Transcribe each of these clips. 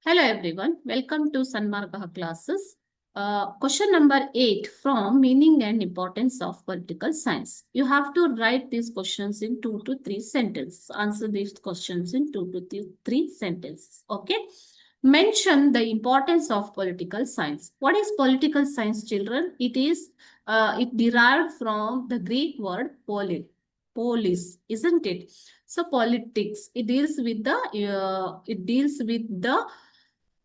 Hello everyone, welcome to Sanmarga classes. Question number 8 from Meaning and Importance of Political Science. You have to write these questions in 2 to 3 sentences. Answer these questions in 2 to 3 sentences. Okay. Mention the importance of political science. What is political science, children? It derived from the Greek word polis, isn't it? So politics, it deals with the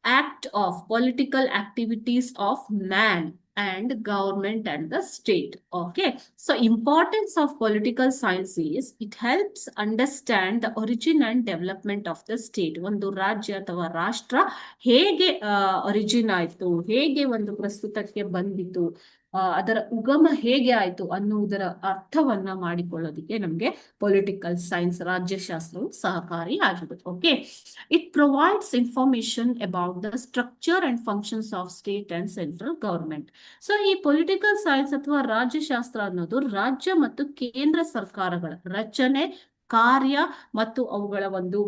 act of political activities of man and government and the state. Okay, so importance of political science is it helps understand the origin and development of the state. ಒಂದು ರಾಜ್ಯ ಅಥವಾ ರಾಷ್ಟ್ರ ಹೇಗೆ origin ಆಯ್ತು, ಹೇಗೆ ಒಂದು ಪ್ರಸ್ತುತಕ್ಕೆ ಬಂದಿತು, ಅದರ ಉಗಮ ಹೇಗೆ ಆಯ್ತು ಅನ್ನುವುದರ ಅರ್ಥವನ್ನ ಮಾಡಿಕೊಳ್ಳೋದಿಕ್ಕೆ ನಮಗೆ ಪೊಲಿಟಿಕಲ್ ಸೈನ್ಸ್ ರಾಜ್ಯಶಾಸ್ತ್ರವು ಸಹಕಾರಿ ಆಗಿದೆ. Okay, it provides information about the structure and functions of state and central government. So ಈ ಪೊಲಿಟಿಕಲ್ ಸೈನ್ಸ್ ಅಥವಾ ರಾಜ್ಯಶಾಸ್ತ್ರ ಅನ್ನೋದು ರಾಜ್ಯ ಮತ್ತು ಕೇಂದ್ರ ಸರ್ಕಾರಗಳ ರಚನೆ, ಕಾರ್ಯ ಮತ್ತು ಅವುಗಳ ಒಂದು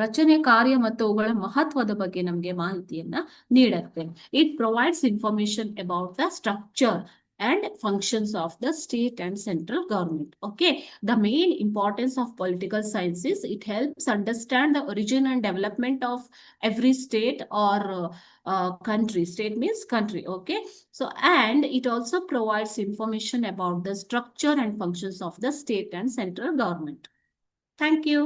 ರಚನೆ, ಕಾರ್ಯ ಮತ್ತು ಅವುಗಳ ಮಹತ್ವದ ಬಗ್ಗೆ ನಮಗೆ ಮಾಹಿತಿಯನ್ನ ನೀಡುತ್ತೆ. It provides information about the structure and functions of the state and central government. Okay, the main importance of political science is it helps understand the origin and development of every state or country. State means country. Okay, so and it also provides information about the structure and functions of the state and central government. Thank you.